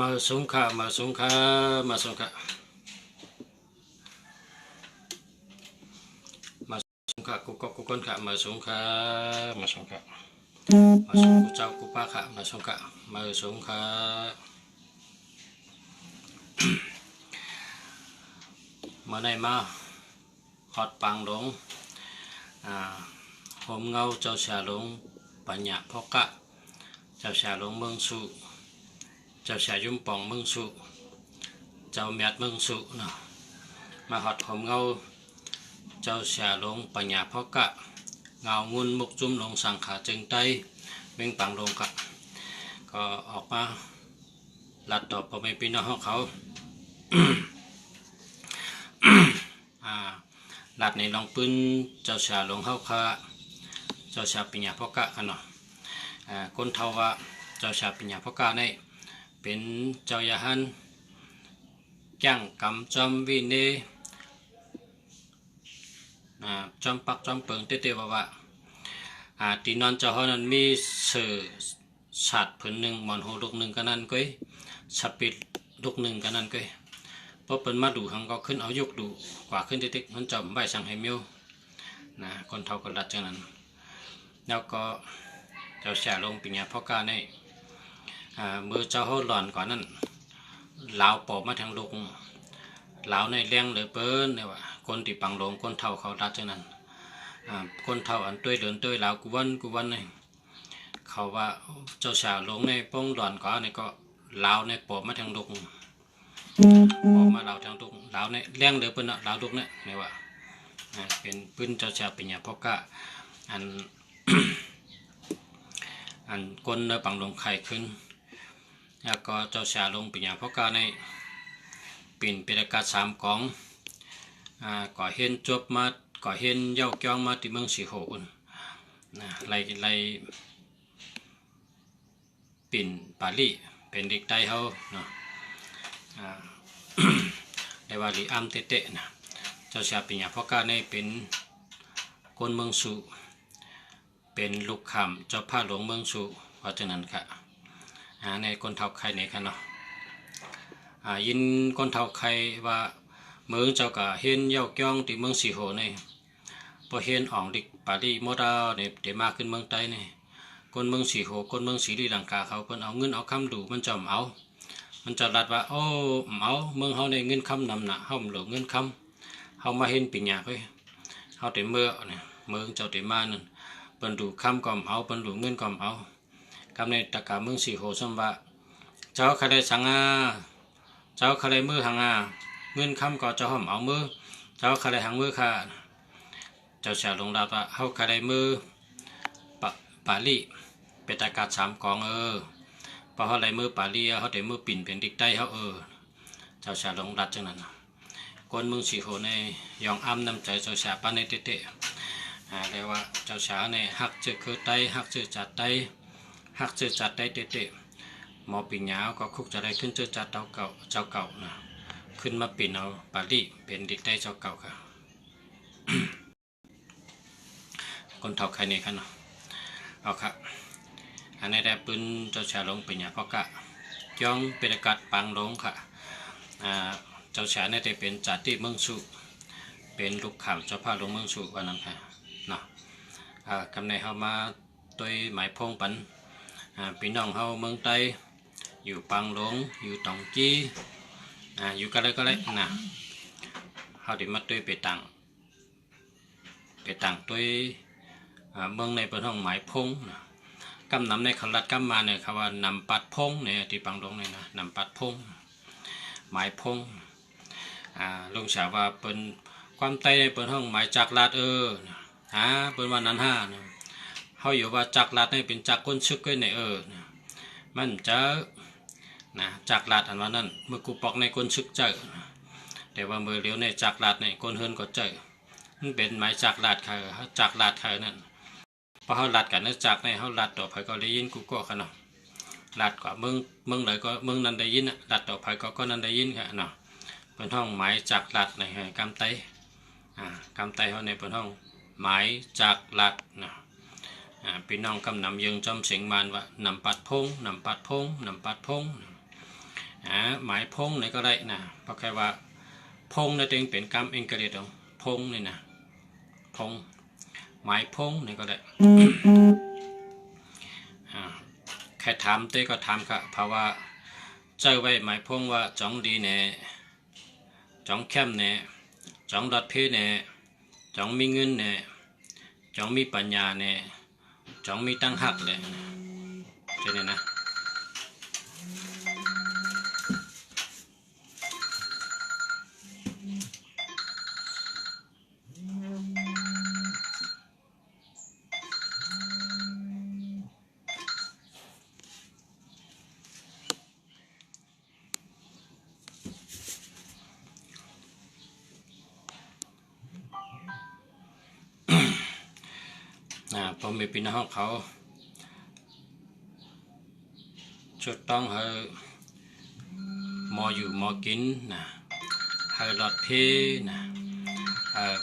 มาสงขามาสงขามาสงขามาสงขากุกกุกคนขามาสงขามาสงขามาสงกุเจ้ากุป้าขามาสงขามาสงขามาในมาหอดปังหลงหอมเงาเจ้าชาหลงปัญญาพ่อกะเจ้าชาหลงเมืองสุเจ้าชายยุ่มป่องเมืองสุเจ้าเมียดเมืองสุเนาะมาหอดหอมเงาเจ้าชาหลงปัญญาพ่อกะเงางุนมุกจุ้มลงสังขาจึงไตเม่งปังลงกะก็ออกมาลัดต่อพอไม่ปีน้องเขา ลัดในลองปืนเจ้าชาหลงเข้าค่ะเจ้าชาปัญญาพ่อกะกันเนาะคนเทว่าเจ้าชาปัญญาพ่อกะในเป็นเจ้ายาหันแก้งกำจอมวินเนจอมปักจอมเปิงเตะว่าตีนอนเจ้าเขานั้นมีเสือสัตว์ผืนหนึ่งหมอนหูลูกหนึ่งกันนั่นก้อยสับปิดลูกหนึ่งกันนั่นก้อยพอเป็นมาดูหังก็ขึ้นเอายกดูกว่าขึ้นเตะมันจอมใบสังให้เมียวคนเท่ากันรัดจังนั้นแล้วก็เจ้าชาลงปัญญาพ่อกะในเมื่อเจ้าเขาหลอนก่อนนั้นลาวปอบมาทางลงลาวในเลี้ยงเลยเปิ้นเนี่ยว่าคนที่ปังลงคนเท่าเขารัดจังนั้นคนเท่าอันตัวเดินตัวลาวกูวันเนี่ยเขาว่าเจ้าชาลงในป้องหลอนก่อนเนี่ยก็ลาวในปอบมาทางลงปอบมาลาวทางลงลาวในเลี้ยงเลยเปิ้นลาวลงเนี่ยว่าเป็นปืนเจ้าชาปัญญาพ่อกะอันคนในปังลงไข่ขึ้นแล้วก็เจ้าชาลงปัญญาพ่อกะในปิ่นเป็นอากาศสามกองก่อเห็นจบมาก่อเห็นเย้าเกี้ยงมาที่เมืองสีโหอุ่นไล่ปิ่นปาลีเป็นเด็กไตเขาเนาะได้ว่าลีอัมเตะนะเจ้าชาปัญญาพ่อกะในเป็นคนเมืองสุเป็นลูกคำเจ้าผ้าหลวงเมืองสุเพราะฉะนั้นค่ะในคนเท่าใครในกันเนาะยินคนเท่าใครว่าเมืองเจ้ากะเห็นเย้าเกี้ยงที่เมืองสีโหในพอเห็นอ่องดิกปาลีโมดาเนี่ยเดมาขึ้นเมืองใต้เนี่ยคนเมืองสีโหคนเมืองสีลีลังกาเขาเพิ่นเอาเงินเอาคำดูมันจอมเอามันจะรัดว่าโอ้เอาเมืองเขาในเงินคำนำหนักเขาหลงเงินคำเขามาเห็นปิญญาเฮ้ยเขาเต็มเมื่อเนี่ยเมืองเจ้าเต็มมานั่นเปิ้นดูคำก่อมเอาเปิ้นดูเงินก่อมเอาคำในตะกาเมืองสีโหสมว่าเจ้าใครได้สังเจ้าใครได้มือหังเงินคำก็เจ้าหอมเอามือเจ้าใครได้หังมือค่ะเจ้าชาลงดาว่าเขาใครได้มือปาลีเป็นตะกาสามกองพอเขาได้มือปาลีเขาได้มือปิ่นเป็นดิกได้เขาเจ้าชาลงดัดจังนั้นคนเมืองสีโหในยองอ้ำน้ำใจเจ้าชาปานในเตะเรียกว่าเจ้าชาในหักเจอคือไตหักเจอจัดไตหักเจอจัดไตเตะหมอปิญญาก็คุกจะได้ขึ้นเจอจัดเจ้าเก่านะขึ้นมาปิ่นเอาปาลีเป็นดิกไตเจ้าเก่าค่ะ คนเท่าใครนี่ค่ะเนาะเอาครับอันนี้ได้ปืนเจ้าชาลงปัญญาพ่อกะย่องเป็นอากาศปังลงค่ะเจ้าชาเนี่ยได้เป็นจัดที่เมืองสุเป็นลูกขำเจ้าผ้าลงเมืองสุวันนั้นค่ะเนาะกำในเขามาตัวหมายพงปันพี่น้องเขาเมืองใต้อยู่ปังหลงอยู่ตองจีอยู่ก็เลยนะเขาได้มาตัวไปต่างตัวเมืองในเป็นห้องหมายพงนะกำนำในขลัดกำมาเนี่ยคำว่านำปัดพงเนี่ยที่ปังหลงเนี่ยนะนำปัดพงหมายพงลุงสาวว่าเป็นความไตเป็นห้องหมายจากลาดเป็นวันนั้น5 เขาอยู่ว่าจักรลัดนี่เป็นจักรก้นชึกก้นในมันจะนะจักรลัดอันว่านั่นเมื่อกูปอกในก้นชึกเจอแต่ว่ามือเลี้ยวในจักรลัดในก้นเฮินก็เจอมันเป็นไม้จักรลัดเขาจักรลัดเขานั่นพอเขาลัดกันนึกจักรในเขาลัดต่อไปก็ได้ยินกูก็ขนาดลัดกว่ามึงเลยก็มึงนั่นได้ยินลัดต่อไปก็นั่นได้ยินค่ะเนาะเป็นห้องไม้จักรลัดในกำไตกำไตเขาในเป็นห้องไม้จักรลัดนะพี่น้องกำนำยังจำเสียงมันว่านำปัดพงนำปัดพงนำปัดพงหมายพงในก็ได้นะเพราะแค่ว่าพงนั่นเองเป็นกำเองก็ได้ตรงพงนี่นะพงหมายพงนี่ก็ได้แค่ถามเต้ก็ถามค่ะเพราะว่าเจอไว้หมายพงว่าจ้องดีเนี่ยจ้องเข้มเนี่ยจ้องดัดเพเนี่ยจ้องมีเงินเนี่ยจ้องมีปัญญาเนี่ยจ้องมีตั้งหักเลยใช่ไหมนะผมมีพี่น้องเขาชุดต้องให้มออยู่มอกินนะให้หลอดเพนะ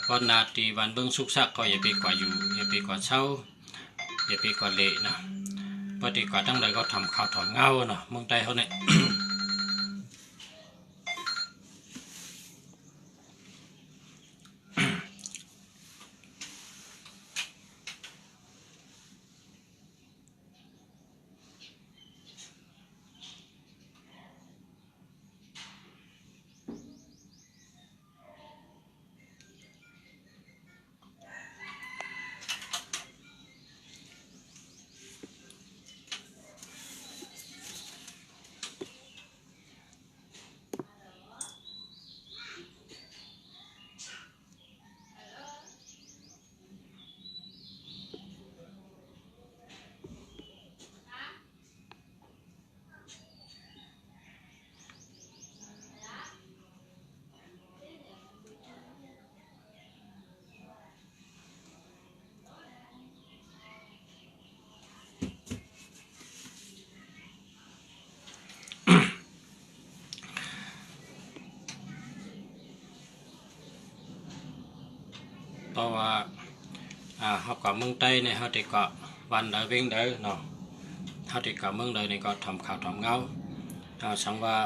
ก็นาทีวันเบิ้งสุกซักก็อย่าไปกว่าอยู่อย่าไปกว่าเช่าอย่าไปกว่าเละนะปฏิกว่าตั้งแต่เขาทำข่าวถอนเงาเนาะเมืองไทยเขาเนี่ยเพราะว่าเขากับเมืองไทยเนี่ยเขาติดเกาะวันเดินวิ่งเดินเนาะเขาติดเกาะเมืองเดินเนี่ยก็ทำข่าวทำเงาสังว่า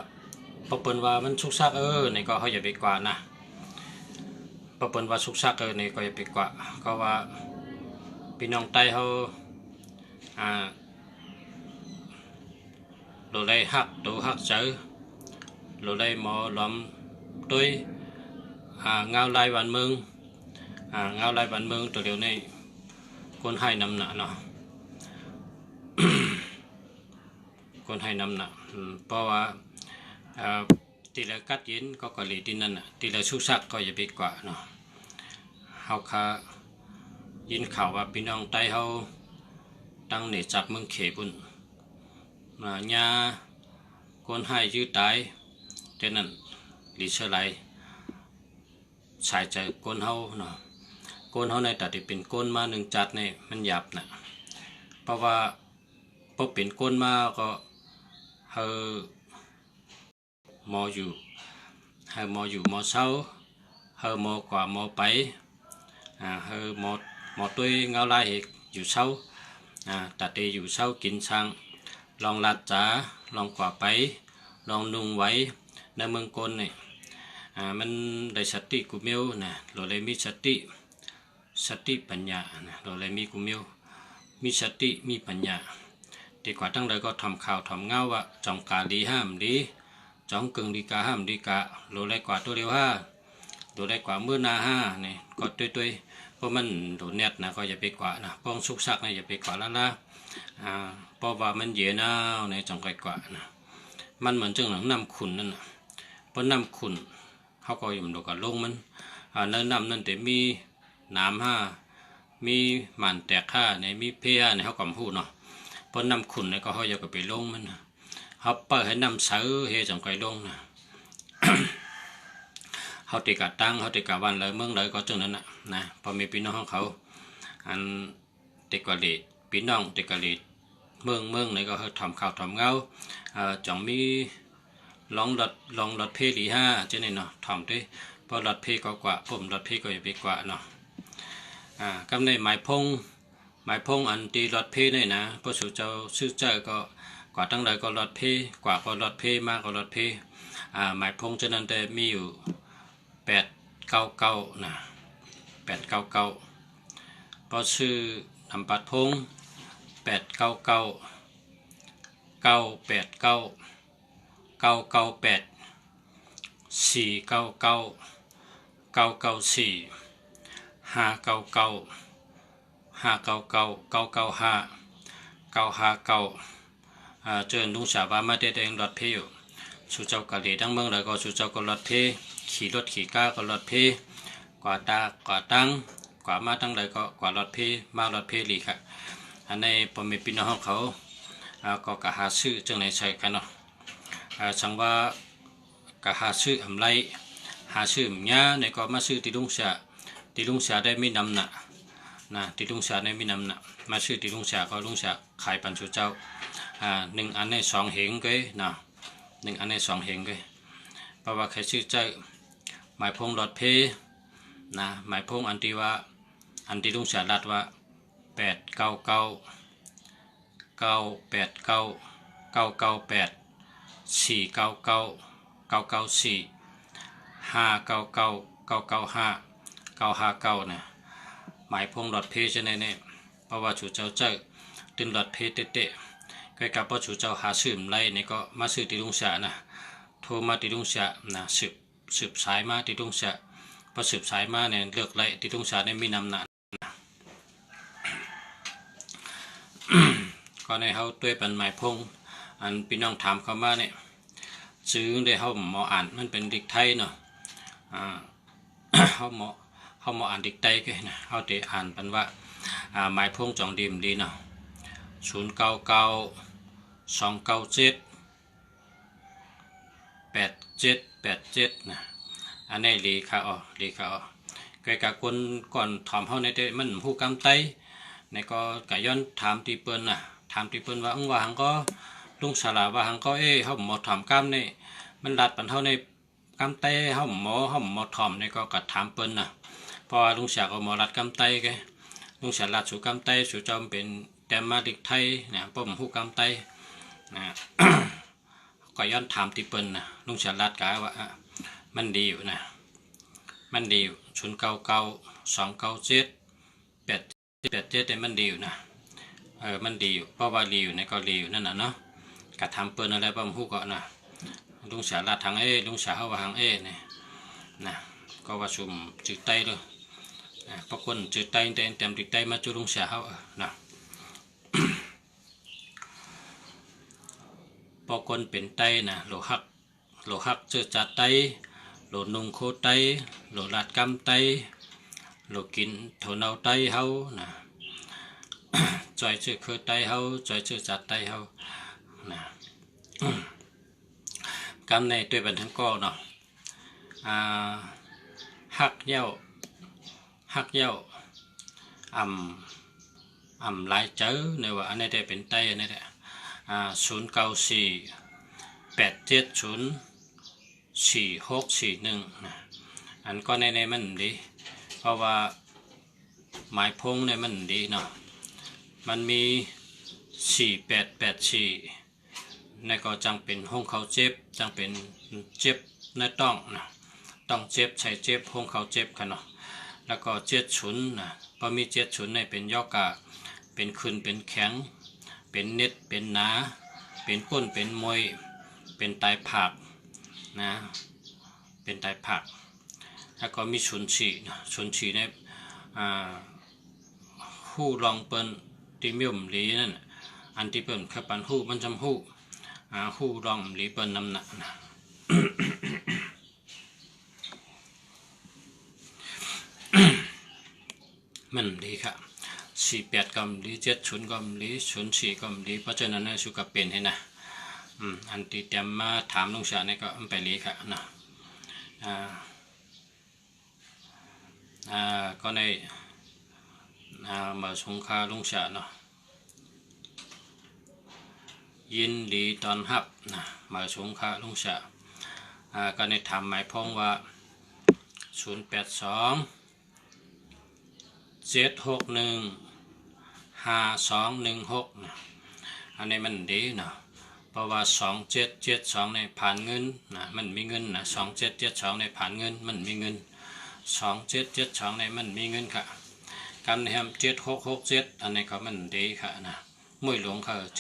พอเปิลว่ามันสุกซักเนี่ยก็เขาอย่าไปกว่านะพอเปิลว่าสุกซักเนี่ยก็อย่าไปกว่าก็ว่าพี่น้องไทยเขาโดนได้หักโดนหักเจอโดนได้หมอล้อมด้วยเงาลายวันเมืองเงาลายบ้านเมืองตัวเดียวนี่คนให้นำหนักเนาะ คนให้นำหนักเพราะว่าตีละกัดยินก็กะหลีที่นั่นตีละชุกซักก็อย่าไปกว่าเนาะเขายินข่าวว่าพี่น้องไต้เขาตั้งเหนือจับเมืองเขบุญญาคนให้ยืดตายเท่านั้นหลีเชลัยสายใจคนเขาเนาะก้นเขาในแต่ที่เป็นก้นมาหนึ่งจัดเนี่ยมันหยาบนะเพราะว่าพอเป็นก้นมาก็เฮอมออยู่เฮอมออยู่มอเช้าเฮอมอกว่ามอไปเฮอมอตุ้ยเงาลายเหกอยู่เช้าแต่ที่อยู่เช้ากินช่างลองลัดจ๋าลองกว่าไปลองนุ่งไว้ในเมืองก้นเนี่ยมันได้สติกุเมียวนะเราเลยมีสติปัญญาเราเลยมีกุเมียวมีสติมีปัญญาดีกว่าตั้งแต่ก็ทำข่าวทำเงาว่าจองกาดีห้ามดีจองกึ่งดีกาห้ามดีกาเราเลยกว่าตัวเดียวเราเลยกว่ามื้อนาเนี่ยก็ตัวเพราะมันโดนเน็ตนะก็อย่าไปกว่านะป้องสุกซักนะอย่าไปกว่าละเพราะว่ามันเย็นในจองไกลกว่านะมันเหมือนจังหลังน้ำขุ่นนั่นนะเพราะน้ำขุ่นเขาก็อยู่ดูกับลงมันเนินน้ำนั่นแต่มีน้ำ มีหมันแตกค่าในมีเพียในเขาก็พูดเนาะเพราะน้ำขุ่นในก็เขาอยากไปลงมันเขาเปิดให้น้ำเสือเฮจังไกลงนะ เขาติกะตั้งเขาติกะวันเลยเมืองเลยก็จังนั้นนะพอมีพี่น้องของเขาอันติกะลีพี่น้องติกะลีเมืองในก็เขาทำข่าวทำเงาจ่องมีลองรถเพลีห้าเจ้านี่เนาะทำด้วยพอรถเพก็กว่าผมรถเพก็อย่าไปกว่าเนาะกำในหมายพงอันตีรถเพนี่นะพอสู่เจ้าซื้อเจ้าก็กว่าตั้งเลยก็รถเพกว่าก็รถเพมากก็รถเพหมายพงฉะนั้นแต่มีอยู่899นะ899พอซื้อทำปัดพง899 989 998 499 994 599 599 995 959เจอลุงสาวามาเด็งรถเพอยู่สู่เจ้ากะหรี่ทั้งเมืองเลยก็สู่เจ้าก็รถเพขี่รถขี่ก้าก็รถเพกว่าตากว่าตั้งกว่ามาตั้งเลยก็กว่ารถเพมารถเพหลีค่ะอันในปมีพี่น้องเขาก็กะหาซื้อจังไหนใช้กันเนาะสังว่ากะหาซื้ออำไรหาซื้อเนี้ยในก็มาซื้อที่ลุงเสียได้ไม่นำหนักนะที่ลุงเสียได้ไม่นำหนักมาซื้อที่ลุงเสียก็ลุงเสียขายปันสู่เจ้า1 อันใน2 เหงก็นะ1 อันใน2 เหงก็เพราะว่าใครซื้อเจ้าหมายพงรถเพนะหมายพงอันที่ว่าอันที่ลุงเสียรัดว่า899 989 998 499 994 599 995 959นะหมายพงรถเพใช่ไหมเนี่ยเพราะว่าchủเจ้าตื่นรถเพเตะใกล้กับว่าchủเจ้าหาซื้อไรนี่ก็มาซื้อที่ลุงเสียนะโทรมาที่ลุงเสียนะสืบสายมาที่ลุงเสียพอสืบสายมาเนี่ยเลือกไรที่ลุงเสียเนี่ยมีนำหนักก็ในเขาตัวเป็นหมายพงอันพี่น้องถามเขามาเนี่ยซื้อได้เขาหมออ่านมันเป็นเด็กไทยเนาะเขาหมออ่านเด็กไทยกันนะเขาได้อ่านเป็นว่าหมายพงจองดีมดีเนาะ099 297 8787นะอันนี้ลีค่ะใกล้กับคนก่อนถามเขาในเด็มันผู้กำไตในก็กะย้อนถามตีเปิ้นนะถามตีเปิ้นว่าว่าหังก็ลุงสลาว่าหังก็เขาหมอถามกำนี่มันดัดปันเท่าในกำไตเขาหมอถามในก็กัดถามเปิ้นนะเพราะลุงเสียก็หมอรัดกำไตแกลุงเสียรัดสู่กำไตสู่จอมเป็นแต่มาเด็กไทยนะป้อมผู้กำไตนะ ก็ย้อนถามตีเปิ้นนะลุงเสียรัดกะว่ามันดีอยู่นะมันดีอยู่099 297 87แต่มันดีอยู่นะมันดีอยู่เพราะว่าดีอยู่ในก็ดีอยู่นั่นน่ะเนาะกะทำเปิ้นอะไรป้อมผู้ก็นะลุงเสียรัดทางลุงเสียเขาว่าทางเนี่ยนะก็ว่าสุ่มจืดไตเลยเพราะคนจืดไตเต็มจืดไตมาจุลุงเสียเขานะพอคนเป็นไตนะโลหักเจอจัดไตโลนุงโคไตโลลาดกำไตโลกินโถนาไตเฮานะจอยเจอเคยไตเฮาจอยเจอจัดไตเฮานะกำในตัวบันทั้งก็เนาะหักเย้าหลายเจอในว่าอันนี้ได้เป็นไตอันนี้แหละ094 870 4641นะอันก็ในมันดีเพราะว่าหมายพงในมันดีเนาะมันมี4884ในก็จังเป็นห้องเขาเจ็บจังเป็นเจ็บในต้องเจ็บใช้เจ็บห้องเขาเจ็บกันเนาะแล้วก็70นะพอมี70ในเป็นยอกะเป็นขึ้นเป็นแข็งเป็นเน็ตเป็นหนาเป็นก้นเป็นมวยเป็นไตผักนะเป็นไตผักแล้วก็มีชุนฉีในหู้ลองเปิ้นที่มิ่มลีนั่นอันที่เปิ้นขับปันหู้มันจำหู้ลองลีเปิ้นน้ำหนักนะ มันดีครับ 48ก็มี70ก็มี04ก็มีเพราะฉะนั้นนะสุกับเป็นให้นะอันที่เตรียมมาถามลุงชาเนี่ยก็ไปเลยค่ะนะก็ในมาสงค่าลุงชาเนาะยินดีตอนรับนะมาสงค่าลุงชาก็ในถามหมายพ้องว่า082 761 5216นะอันนี้มันดีเนาะเพราะว่า2772ในผ่านเงินนะมันมีเงินนะ2772ในผ่านเงินมันมีเงิน2772ในมันมีเงินค่ะการแฮม7667อันนี้ก็มันดีค่ะนะมวยหลวงค่ะ7667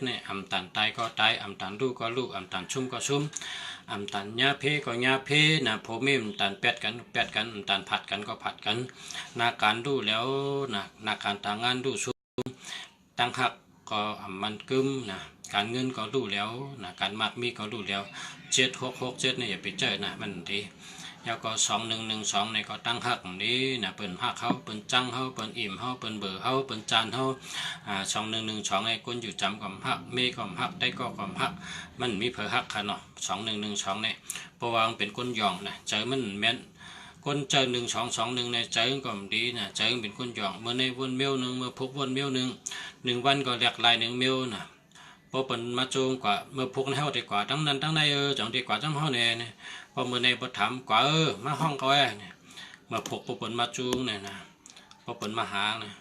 เนี่ยอำตันตายก็ตายอำตันลูกก็ลูกอำตันชุ่มก็ชุ่มอำตันยาเพก็ยาเพนะผมเอ็มตันแปดกันอำตันผัดกันก็ผัดกันนาการดูแล้วนะนาการต่างงานดูชุ่มตั้งหักก็มันกึมนะการเงินก็รู้แล้วนะการมากมีก็รู้แล้ว7667เนี่ยอย่าไปเจอนะมันดีแล้วก็2112ในก็ตั้งหักนี้นะเปิ่นหักเขาเปิ่นจังเขาเปิ่นอิ่มเขาเปิ่นเบอร์เขาเปิ่นจานเขา2112ไอ้คนอยู่จำกับหักเมกับหักได้ก็กับหักมันมีเผอหักค่ะเนาะ2112เนี่ยเพราะว่าเป็นคนหย่องนะเจอมันแม่นคนเจอ1221ในเจอก็ดีนะเจอเป็นคนหย่องเมื่อในวนเมียวหนึ่งเมื่อพบวนเมียวหนึ่งวันก็เรียกลาย1เมียวนะพอเป็นมาโจงกว่าเมื่อพกในห้องดีกว่าทั้งนั้นทั้งในจังดีกว่าทั้งห้องเนี่ยพอเมื่อในบทถามกว่ามาห้องก็เนี่ยเมื่อพกพอเป็นมาจูงเนี่ยนะพอเป็นมาหาเนี่ย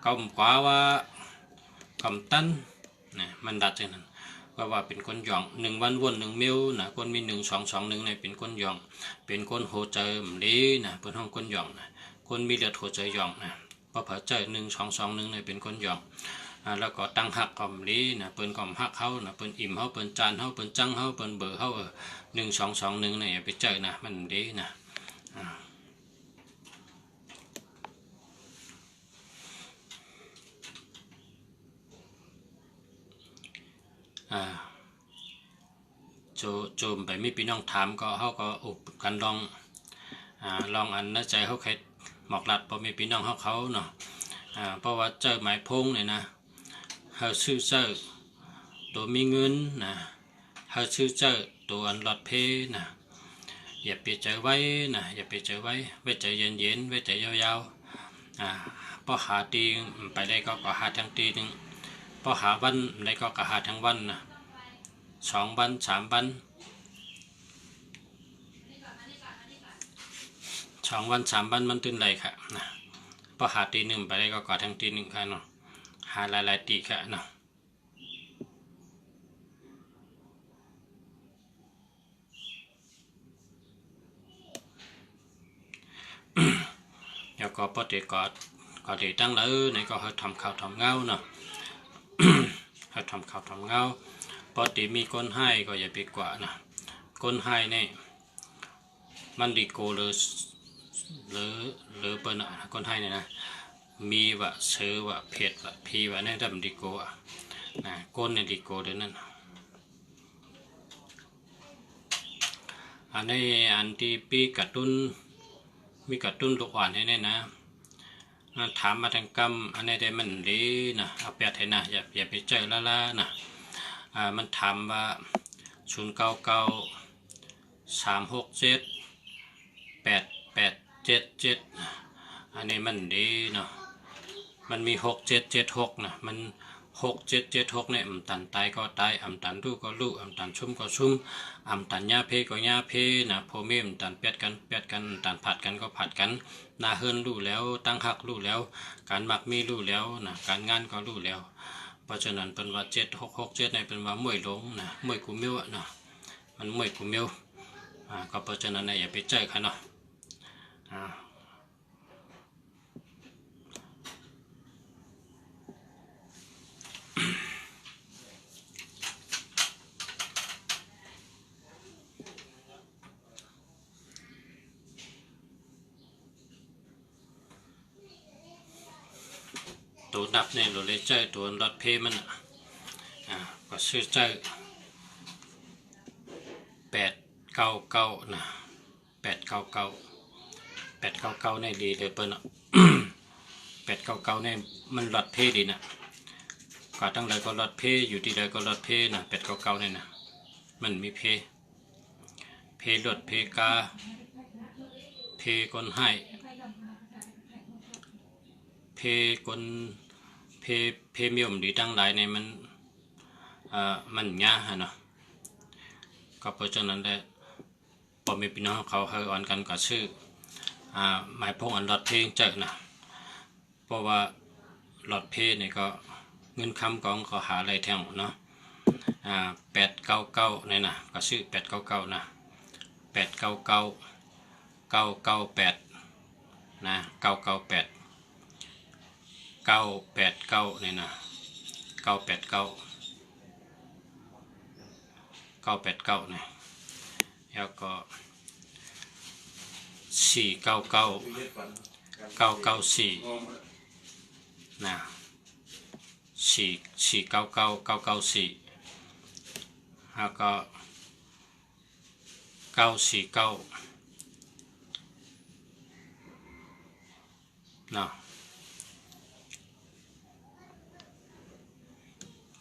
ก็กว่าว่ากำตันเนี่ยมันดัดจังนั้นว่าเป็นคนหย่อง1 วันวน1เมียวนะคนมี1221เนี่ยเป็นคนหย่องเป็นคนโหใจดีนะเป็นห้องคนหย่องนะคนมีเลือดโหใจหย่องนะพอเผาใจ1221เนี่ยเป็นคนหย่องแล้วก็ตั้งหักกล่อมนี้นะเปิ้นกล่อมหักเขานะเปิ้นอิ่มเขาเปิ้นจานเขาเปิ้นจังเขาเปิ้นเบอร์เขา1221เนี่ยอย่าไปเจอนะมันดีนะโจมไปมีพี่น้องถามก็เขาก็อุบกันลองอันนะใจเขาแค่หมอกหลัดพอมีพี่น้องเขาเนาะเพราะว่าเจอหมายพงเนี่ยนะเขาชื่อเจอตัวมีเงินนะเขาชื่อเจอตัวอันหลอดเพนะอย่าไปเจอไว้นะอย่าไปเจอไว้ใจเย็นไว้ใจยาวพอหาตีไปได้ก็หาทั้งตีหนึ่งพอหาวันได้ก็หาทั้งวันนะ2 วัน 3 วัน2 วัน 3 วันมันตื่นไรค่ะนะพอหาตี 1ไปได้ก็ทั้งตี 1ค่ะเนาะหาหลายตีค่ะเนาะแล้วก็ปฏิกอดก็ได้ตั้งเลยในก็ให้ทำข่าวทำเงาเนาะให้ทำข่าวทำเงาปฏิมีคนให้ก็อย่าไปกว่านะคนให้เนี่ยมันดีโกหรือเปิ้นคนให้เนี่ยนะมีว่าเสือว่าเพชรว่าพีว่าเนี่ยทำดีโกนะก้นเนี่ยดีโกเดี๋ยวนั้นอันนี้อันที่ปีกระตุ้นมีกระตุ้นลูกอ่อนให้เนี่ยนะถามมาทางกรรมอันนี้ได้มันดีนะเอาแปดให้นะอย่าไปเจอละนะมันถามว่า099 367 8877อันนี้มันดีเนาะมันมี6776นะมัน6776เนี่ยตันตายก็ตายตันลูกก็ลูกตันชุ่มก็ชุ่มตันยาเพก็ยาเพนะโพเมมตันเปียดกันตันผัดกันก็ผัดกันนาเฮินรู้แล้วตั้งหักรู้แล้วการมักมีรู้แล้วนะการงานก็รู้แล้วเพราะฉะนั้นเป็นว่า7667ในเป็นว่ามวยลงนะมวยกูเมียวนะมันมวยกูเมียวก็เพราะฉะนั้นอย่าไปเจอค่ะเนาะตัวดับเนี่ยเราเลยเจอตัวรถเพมันก็ซื้อเจอ899นะ899ในดีเลยเปิ้น 899เนี่ยมันหลอดเพดีนะก็ตั้งใดก็หลอดเพอยู่ที่ใดก็หลอดเพนะ899เนี่ยนะมันมีเพหลอดเพกาเพคนให้เพคนเพเมียมดีตั้งหลายในมันยากฮะเนาะก็เพราะฉะนั้นได้พอมีพี่น้องเขาให้อ่อนกันก็ชื่อหมายพงอันหลอดเพลงเจอนะเพราะว่าหลอดเพลงนี่ก็เงินคำกองก็หาอะไรแทงเนาะ899นี่นะก็ชื่อ899นะ899 998นะ998 989นี่นะ989นี่แล้วก็499 994นะ499 994แล้วก็949นะ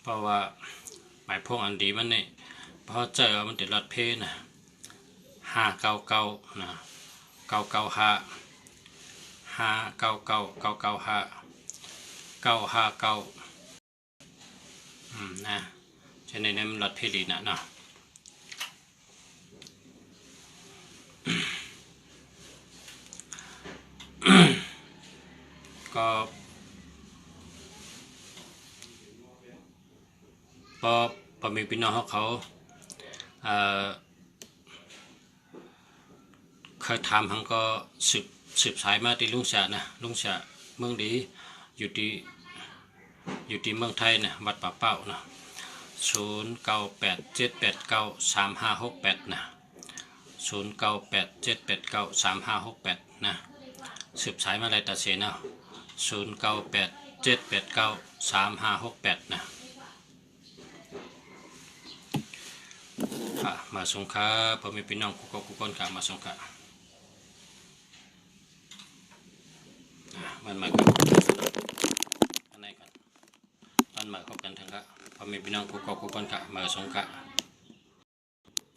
เพราะว่าหมายพวกอันดีมันนี่เพราะเจอมันติดรถเพนะ599นะ995 599 995 959นะฉะนั้นมันรถเพลีนะเนาะก็พอมีพี่น้องเขาเคยทำหังก็สืบสายมาที่ลุงชานะลุงชาเมืองดีอยู่ที่เมืองไทยนะวัดป่าเป้านะ0987893568นะ0987893568นะสืบสายมาอะไรตัดเสียนะ0987893568นะมาสงขาพอมีพี่น้องกุกคนค่ะมาสงขามันมากันอันไหนกันมันมาเข้ากันทั้งค่ะพอมีพี่น้องกุกคนค่ะมาสงขา